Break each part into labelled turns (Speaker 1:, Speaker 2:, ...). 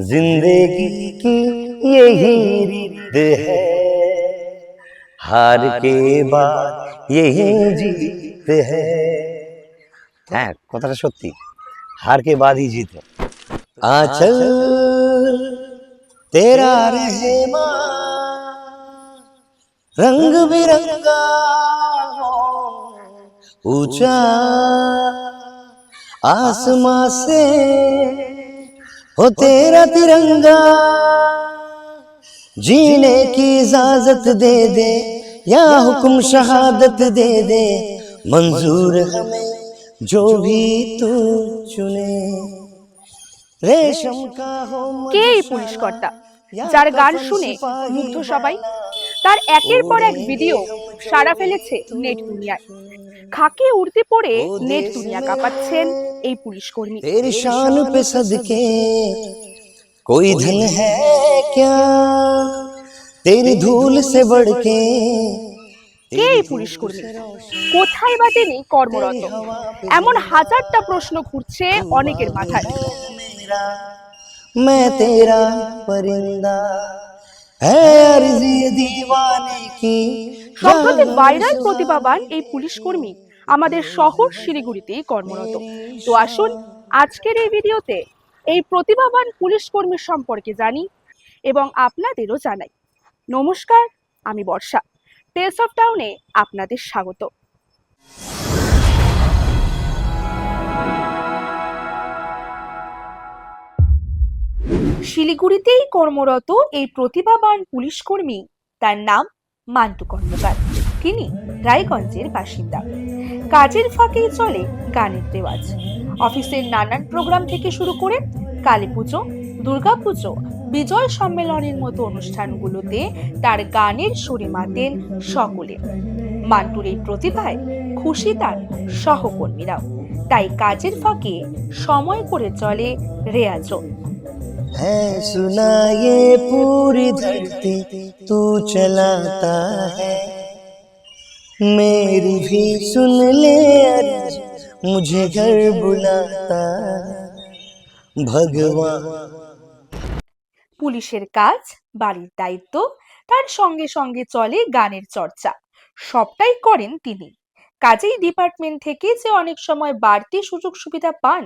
Speaker 1: जिंदगी की यही रीत है, हार के बाद यही जीत है। হ্যাঁ, কথাটা সত্যি, हार के बाद ही जीत है। आंचल तेरा रहमा रंग बिरंगा ऊंचा आसमां से हो तेरा तिरंगा, जीने की इजाजत दे दे या हुक्म शहादत दे दे, मंजूर हमें जो भी तू चुने। रेशम का हो
Speaker 2: কে এই পুলিশ কর্তা যার গান শুনে মুগ্ধ সবাই? তার একের পর এক ভিডিও সাড়া ফেলেছে নেট দুনিয়ায়। খাকি উড়তে পড়ে নেট দুনিয়া কাঁপাচ্ছেন এই পুলিশ কর্মী।
Speaker 1: तेरी शान पे सदके कोई धन है क्या, तेरी धूल से बढ़ के।
Speaker 2: কে এই পুলিশ কর্মী? কোথায় বা তিনি কর্মরত? এমন হাজারটা প্রশ্ন ঘুরছে অনেকের মাথায়।
Speaker 1: मैं तेरा परिंदा है अर्ज़ी दीवाने की।
Speaker 2: সম্প্রতি ভাইরাল প্রতিভাবান এই পুলিশ কর্মী আমাদের শহর শিলিগুড়িতেই কর্মরত। তো আসুন আজকের এই ভিডিওতে এই প্রতিভাবান পুলিশ কর্মীর সম্পর্কে জানি এবং আপনাদেরও জানাই। নমস্কার, আমি বর্ষা। টেলস অফ টাউনে আপনাদের স্বাগত। শিলিগুড়িতেই কর্মরত এই প্রতিভাবান পুলিশ কর্মী, তার নাম মান্টু কর্মকার। তিনি রায়গঞ্জের বাসিন্দা। কাজের ফাঁকেই চলে গানের রেওয়াজ। অফিসের নানান প্রোগ্রাম থেকে শুরু করে কালী পুজো, দুর্গাপুজো, বিজয় সম্মেলনের মতো অনুষ্ঠানগুলোতে তার গানের সুরে মাতেন সকলে। মান্টুর এই প্রতিভায় খুশি তার সহকর্মীরাও, তাই কাজের ফাঁকে সময় করে চলে রেয়াজও।
Speaker 1: है सुना ये पूरी धरती तू चलाता है, मेरी भी सुन ले अर्ज मुझे घर बुलाता भगवान।
Speaker 2: পুলিশের কাজ, বাড়ির দায়িত্ব, তার সঙ্গে সঙ্গে চলে গানের চর্চা, সবটাই করেন তিনি। কাজেই ডিপার্টমেন্ট থেকে যে অনেক সময় বাড়তি সুযোগ সুবিধা পান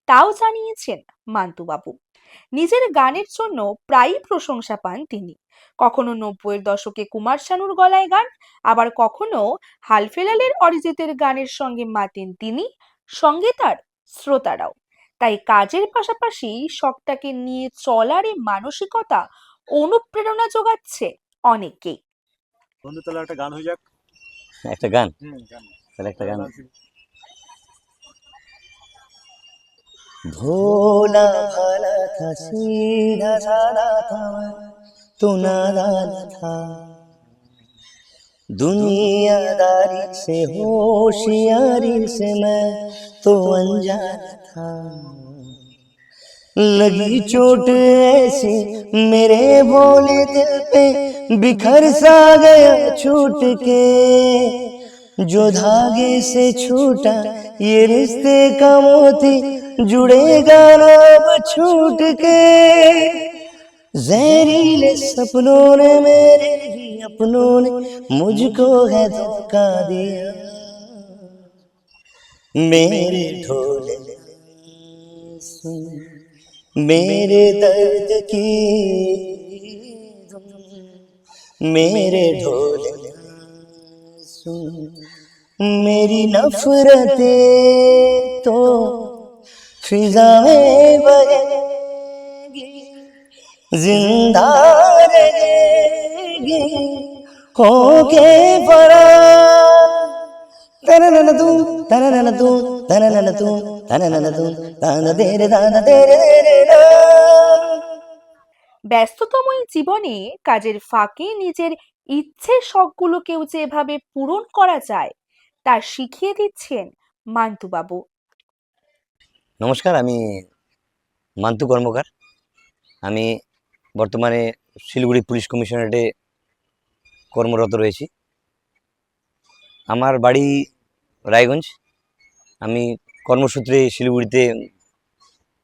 Speaker 2: তাও জানিয়েছেন মান্তু বাবু। নিজের গানের জন্য প্রায়ই প্রশংসা পান তিনি। কখনো 90-এর দশকে কুমার শানুর গলায় গান, আবার কখনো হালফেলালের অরিজিতের গানের সঙ্গে মাতেন তিনি, সঙ্গে তার শ্রোতারাও। তাই কাজের পাশাপাশি শখটাকে নিয়ে চলার এই মানসিকতা অনুপ্রেরণা যোগাচ্ছে অনেককেই।
Speaker 3: বন্ধু তাহলে একটা গান হয়ে যাক।
Speaker 1: একটা গান,
Speaker 3: গান
Speaker 1: তাহলে একটা গান। भोला भाला था सीधा साधा था, तू नादान था, दुनियादारी से होशियारी से मैं तो अनजान था। लगी चोट ऐसी मेरे भोले दिल पे, बिखर सा गया छूट के, जो धागे से छूटा ये रिश्ते का मोती जुड़ेगा ना अब छूट के। जहरीले सपनों ने मेरे ही अपनों ने मुझको है धोखा दिया, मेरे ढोले सुन मेरे दर्द की धुन, मेरे ढोले सुन मेरी नफरतें तो फिजाएं बहेंगी, जिंदा रहेगी होके फरार। तननन तू तननन तू तननन तू तननन तू ताना तेरे ना।
Speaker 2: ব্যস্ততম এই জীবনে কাজের ফাঁকে নিজের ইচ্ছে শখগুলোকেও যেভাবে পূরণ করা যায় তা শিখিয়ে দিচ্ছেন মান্তু বাবু।
Speaker 1: নমস্কার, আমি মান্তু কর্মকার। আমি বর্তমানে শিলিগুড়ি পুলিশ কমিশনারেটে কর্মরত রয়েছি। আমার বাড়ি রায়গঞ্জ। আমি কর্মসূত্রে শিলিগুড়িতে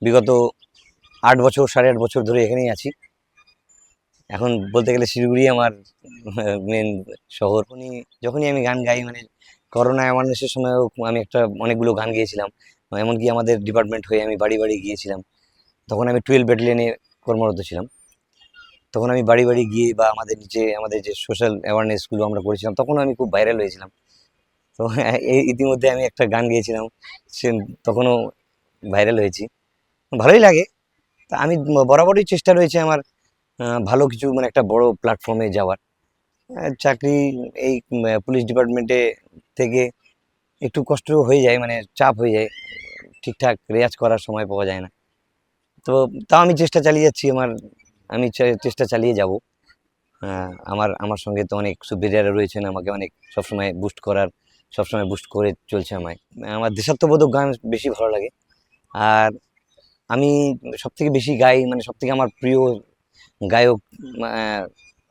Speaker 1: বিগত 8 বছর 8.5 বছর ধরে এখানেই আছি। এখন বলতে গেলে শিলিগুড়ি আমার মেন শহর। যখনই আমি গান গাই, মানে করোনা অ্যাওয়ারনেসের সময়ও আমি অনেকগুলো গান গেয়েছিলাম। এমনকি আমাদের ডিপার্টমেন্ট হয়ে আমি বাড়ি বাড়ি গিয়েছিলাম। তখন আমি 12 ব্যাটালিয়নে কর্মরত ছিলাম। তখন আমি বাড়ি বাড়ি গিয়ে বা আমাদের যে সোশ্যাল অ্যাওয়ারনেসগুলো আমরা করেছিলাম, তখন আমি খুব ভাইরাল হয়েছিলাম। তো ইতিমধ্যে আমি একটা গান গেয়েছিলাম, সে তখনও ভাইরাল হয়েছি। ভালোই লাগে। তা আমি বরাবরই চেষ্টা রয়েছে আমার ভালো কিছু, মানে একটা বড় প্ল্যাটফর্মে যাওয়ার। চাকরি এই পুলিশ ডিপার্টমেন্টে থেকে একটু কষ্ট হয়ে যায়, মানে চাপ হয়ে যায়, ঠিকঠাক রেয়াজ করার সময় পাওয়া যায় না। তো তাও আমি চেষ্টা চালিয়ে যাচ্ছি, আমি চেষ্টা চালিয়ে যাব। আমার আমার সঙ্গে তো অনেক সুপিরিয়র রয়েছেন, আমাকে অনেক সবসময় বুস্ট করে চলছে আমায়। আমার দেশাত্মবোধক গান বেশি ভালো লাগে। আর আমি সবথেকে বেশি গাই, মানে সবথেকে আমার প্রিয় গায়ক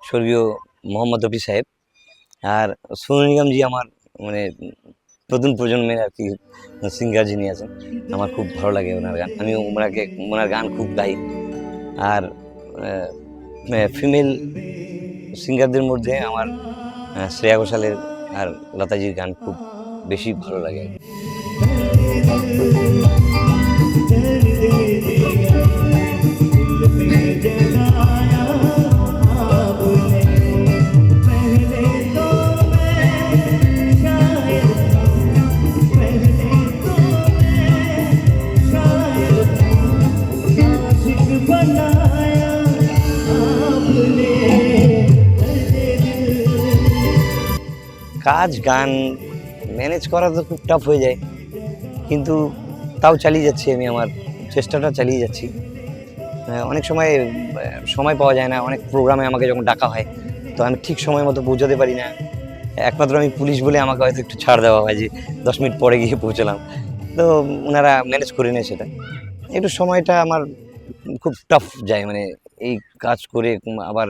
Speaker 1: স্বর্গীয় মোহাম্মদ রফি সাহেব। আর সোনু নিগমজি আমার, মানে নতুন প্রজন্মের আর কি সিঙ্গার যিনি আছেন, আমার খুব ভালো লাগে ওনার গান। আমি ওনার গান খুব গাই। আর ফিমেল সিঙ্গারদের মধ্যে আমার শ্রেয়া ঘোষালের আর লতাজির গান খুব বেশি ভালো লাগে। কাজ গান ম্যানেজ করা তো খুব টাফ হয়ে যায়, কিন্তু তাও চালিয়ে যাচ্ছি, আমি আমার চেষ্টাটা চালিয়ে যাচ্ছি। অনেক সময় সময় পাওয়া যায় না, অনেক প্রোগ্রামে আমাকে যখন ডাকা হয় তো আমি ঠিক সময় মতো পৌঁছাতে পারি না। একমাত্র আমি পুলিশ বলে আমাকে হয়তো একটু ছাড় দেওয়া হয় যে 10 মিনিট পরে গিয়ে পৌঁছলাম। তো ওনারা ম্যানেজ করে নেয় সেটা। একটু সময়টা আমার খুব টাফ যায়, মানে এই কাজ করে আবার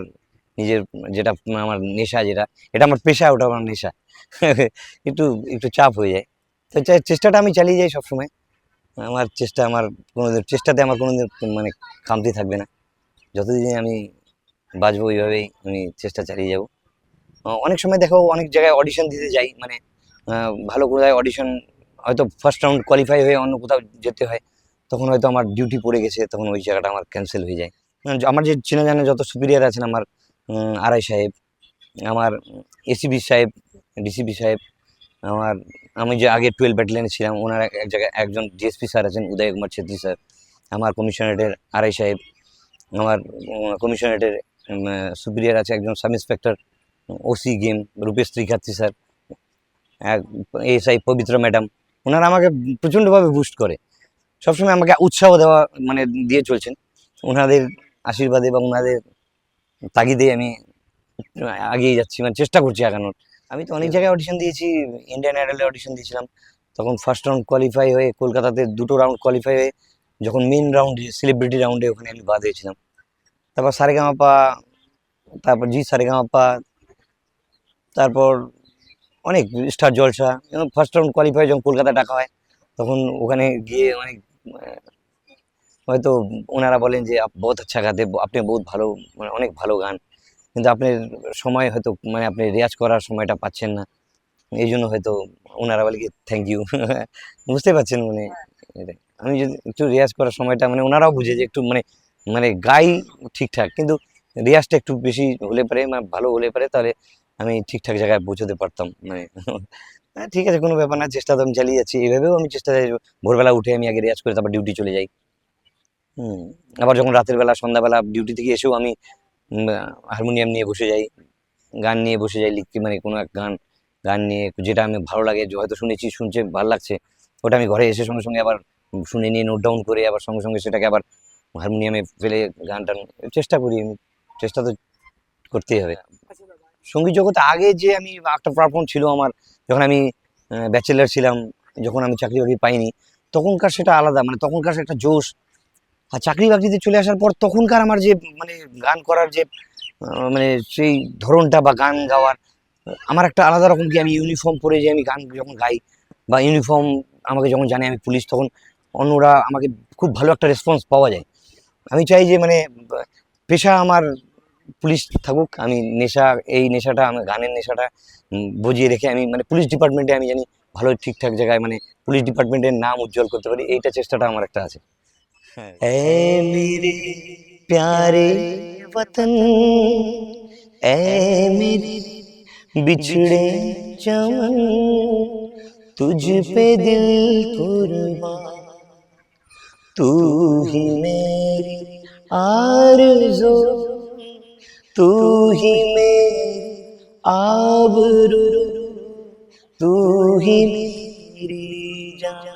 Speaker 1: নিজের যেটা আমার নেশা, এটা আমার পেশা, ওটা আমার নেশা। একটু একটু চাপ হয়ে যায়। তো চেষ্টাটা আমি চালিয়ে যাই সবসময়। আমার চেষ্টাতে আমার কোনোদিন মানে খামতি থাকবে না। যতদিন আমি বাঁচবো ওইভাবেই আমি চেষ্টা চালিয়ে যাব। অনেক সময় দেখো, অনেক জায়গায় অডিশন দিতে যাই, মানে ভালো কোথায় অডিশন, হয়তো ফার্স্ট রাউন্ড কোয়ালিফাই হয়ে অন্য কোথাও যেতে হয়, তখন হয়তো আমার ডিউটি পড়ে গেছে, তখন ওই জায়গাটা আমার ক্যান্সেল হয়ে যায়। আমার যে চেনা জানা যত সুপিরিয়র আছেন, আমার আরআই সাহেব, আমার এসিবি সাহেব, ডিসিপি সাহেব, আমি যে আগে 12 ব্যাটালিয়নে ছিলাম, ওনার এক জায়গায় একজন ডিএসপি স্যার আছেন, উদয় কুমার ছেত্রী স্যার, আমার কমিশনারেটের আরআই সাহেব, আমার কমিশনারেটের সুপিরিয়র আছে একজন সাব ইন্সপেক্টর ওসি গেম রূপেশ ত্রিখাত্রী স্যার, এসআই পবিত্র ম্যাডাম। ওনারা আমাকে প্রচণ্ডভাবে বুস্ট করে, সবসময় আমাকে উৎসাহ দিয়ে চলছেন। ওনাদের আশীর্বাদে বা ওনাদের তাগিদে আমি এগিয়ে যাচ্ছি, মানে চেষ্টা করছি আগানোর। আমি তো অনেক জায়গায় অডিশন দিয়েছি, ইন্ডিয়ান আইডলে অডিশন দিয়েছিলাম, তখন ফার্স্ট রাউন্ড কোয়ালিফাই হয়ে কলকাতাতে 2টো রাউন্ড কোয়ালিফাই হয়ে যখন মেন রাউন্ডে সেলিব্রিটি রাউন্ডে ওখানে আমি বাদ হয়েছিলাম। তারপর সারেগামাপা, তারপর জি সারেগামাপা, তারপর অনেক স্টার জলসা, ফার্স্ট রাউন্ড কোয়ালিফাই যখন কলকাতা ডাকা হয়, তখন ওখানে গিয়ে অনেক হয়তো ওনারা বলেন যে বহুত আচ্ছা গাতে, আপনি বহুত ভালো, মানে অনেক ভালো গান, কিন্তু আপনার সময় হয়তো, মানে আপনি রেয়াজ করার সময়টা পাচ্ছেন না, এই জন্য হয়তো ওনারা বলে কি থ্যাংক ইউ। বুঝতে পারছেন, মানে আমি যদি একটু রেয়াজ করার সময়টা, মানে ওনারাও বুঝে যে একটু মানে গাই ঠিকঠাক, কিন্তু রেয়াজটা একটু বেশি হলে পারে, মানে ভালো হলে পারে, তাহলে আমি ঠিকঠাক জায়গায় পৌঁছতে পারতাম। মানে হ্যাঁ, ঠিক আছে, কোনো ব্যাপার না, চেষ্টা তো আমি চালিয়ে যাচ্ছি। এইভাবেও আমি চেষ্টা চাই, ভোরবেলা উঠে আমি আগে রেয়াজ করে তারপর ডিউটি চলে যাই। আবার যখন রাতের বেলা সন্ধ্যাবেলা ডিউটি থেকে এসেও আমি হারমোনিয়াম নিয়ে বসে যাই, গান নিয়ে বসে যাই লিখতে, মানে কোনো এক গান নিয়ে যেটা আমি ভালো লাগে, যে হয়তো শুনছে ভালো লাগছে, ওটা আমি ঘরে এসে সঙ্গে সঙ্গে আবার শুনে নিয়ে নোট ডাউন করে আবার সঙ্গে সঙ্গে সেটাকে আবার হারমোনিয়ামে ফেলে গানটা চেষ্টা করি। আমি চেষ্টা তো করতেই হবে। সঙ্গীত জগতে আগে যে আমি একটা প্ল্যাটফর্ম ছিল আমার, যখন আমি ব্যাচেলার ছিলাম, যখন আমি চাকরি বাকরি পাইনি, তখনকার সেটা আলাদা, মানে তখনকার একটা জোশ। আর চাকরি বাকরিতে চলে আসার পর তখনকার আমার যে, মানে গান করার যে মানে সেই ধরনটা বা গান গাওয়ার, আমার একটা আলাদা রকম, কি আমি ইউনিফর্ম পরে যে আমি গান যখন গাই, বা ইউনিফর্ম আমাকে যখন জানে আমি পুলিশ, তখন অন্যরা আমাকে খুব ভালো একটা রেসপন্স পাওয়া যায়। আমি চাই যে মানে পেশা আমার পুলিশ থাকুক, আমি এই নেশাটা, আমি গানের নেশাটা বজিয়ে রেখে আমি মানে পুলিশ ডিপার্টমেন্টে আমি জানি ভালো ঠিকঠাক জায়গায় মানে পুলিশ ডিপার্টমেন্টের নাম উজ্জ্বল করতে পারি, এইটা চেষ্টাটা আমার একটা আছে।
Speaker 3: হ্যাঁ,
Speaker 1: ऐ मेरे प्यारे वतन, ऐ मेरे बिछड़े चमन, तुझ पे दिल कुर्बान, तू ही मेरी आरज़ू, तू ही मेरी आबरू, तू ही मेरी जान,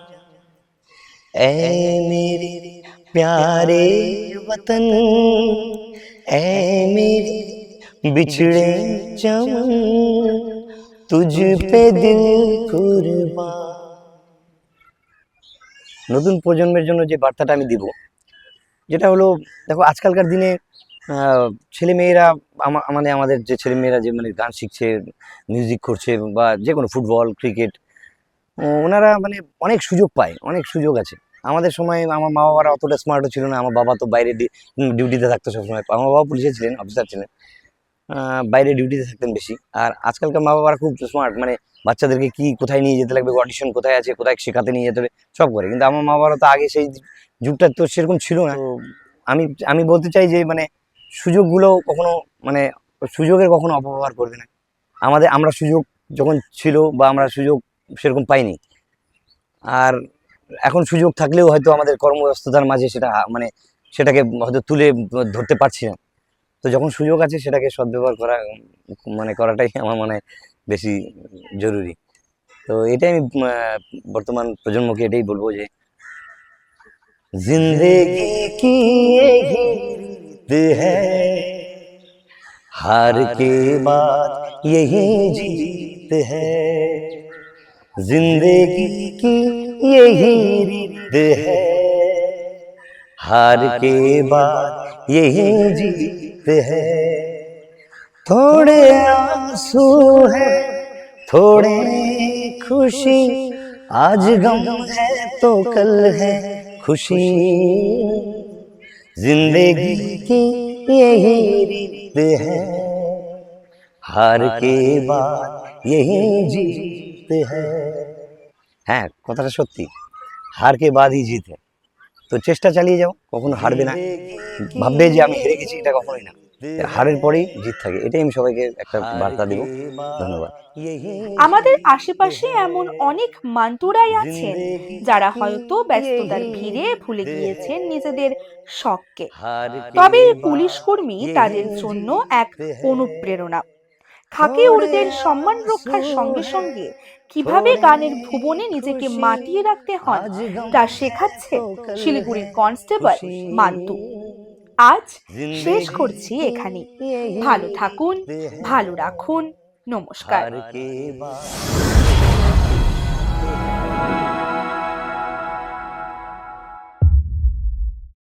Speaker 1: ऐ मेरे प्यारे वतन, ऐ मेरे बिछड़े चमन, तुझ पे दिल कुर्बान। নতুন প্রজন্মের জন্য যে বার্তাটা আমি দিব, যেটা হলো, দেখো আজকালকার দিনে ছেলেমেয়েরা মানে আমাদের যে ছেলেমেয়েরা যে মানে গান শিখছে, মিউজিক করছে, বা যে কোনো ফুটবল, ক্রিকেট, ওনারা মানে অনেক সুযোগ পায়, অনেক সুযোগ আছে। আমাদের সময় আমার মা বাবারা অতটা স্মার্টও ছিল না। আমার বাবা তো বাইরে ডিউটিতে থাকতো সবসময়। আমার বাবা পুলিশে ছিলেন, অফিসার ছিলেন, বাইরে ডিউটিতে থাকতেন বেশি। আর আজকালকার মা বাবারা খুব স্মার্ট, মানে বাচ্চাদেরকে কি কোথায় নিয়ে যেতে লাগবে, অডিশন কোথায় আছে, কোথায় শেখাতে নিয়ে যেতে হবে, সব করে। কিন্তু আমার মা বাবারা তো আগে সেই যুগটা তো সেরকম ছিল না। তো আমি আমি বলতে চাই যে মানে সুযোগগুলো কখনো মানে সুযোগের কখনো অপব্যবহার করবে না। আমরা সুযোগ যখন ছিল বা আমরা সুযোগ সেরকম পাইনি, আর এখন সুযোগ থাকলেও হয়তো আমাদের কর্মব্যস্ততার মাঝে সেটা মানে সেটাকে হয়তো তুলে ধরতে পারছি না। তো যখন সুযোগ আছে সেটাকে সদ্ব্যবহার করা মানে করাটাই আমার মনে হয় বেশি জরুরি। তো এটাই আমি বর্তমান প্রজন্মকে এটাই বলবো যে जिंदगी की यही रीत है, हार के बाद यही जीत है, जिंदगी की यही रीत है, हार के बाद यही जीत है, थोड़े आंसू है थोड़े खुशी, आज गम है तो कल है खुशी, जिंदगी की यही रीत है, हार के बाद यही जीत है। হ্যাঁ, কথাটা সত্যি, হার কে বাদ হি জিত है। তো চেষ্টা চালিয়ে যাও, কখনো হারবে না। ভাববে যে আমি হেরে গেছি, এটা কখনোই না। হারের পরেই জিত থাকে। এটাই আমি সবাইকে একটা বার্তা দেব। ধন্যবাদ।
Speaker 2: আমাদের আশেপাশে এমন অনেক মান্টুরাই আছেন যারা হয়তো ব্যস্ততার ভিড়ে ভুলে গিয়েছেন নিজেদের শখকে। তবে এই পুলিশ কর্মী তাদের জন্য এক অনুপ্রেরণা। খাকি উর্দের সম্মান রক্ষার সঙ্গে সঙ্গে কিভাবে গানের ভুবনে নিজেকে মাতিয়ে রাখতে হয় তা শেখাচ্ছে শিলিগুড়ির কনস্টেবল মান্টু। আজ শেষ করছি এখানে। ভালো থাকুন, ভালো রাখুন। নমস্কার।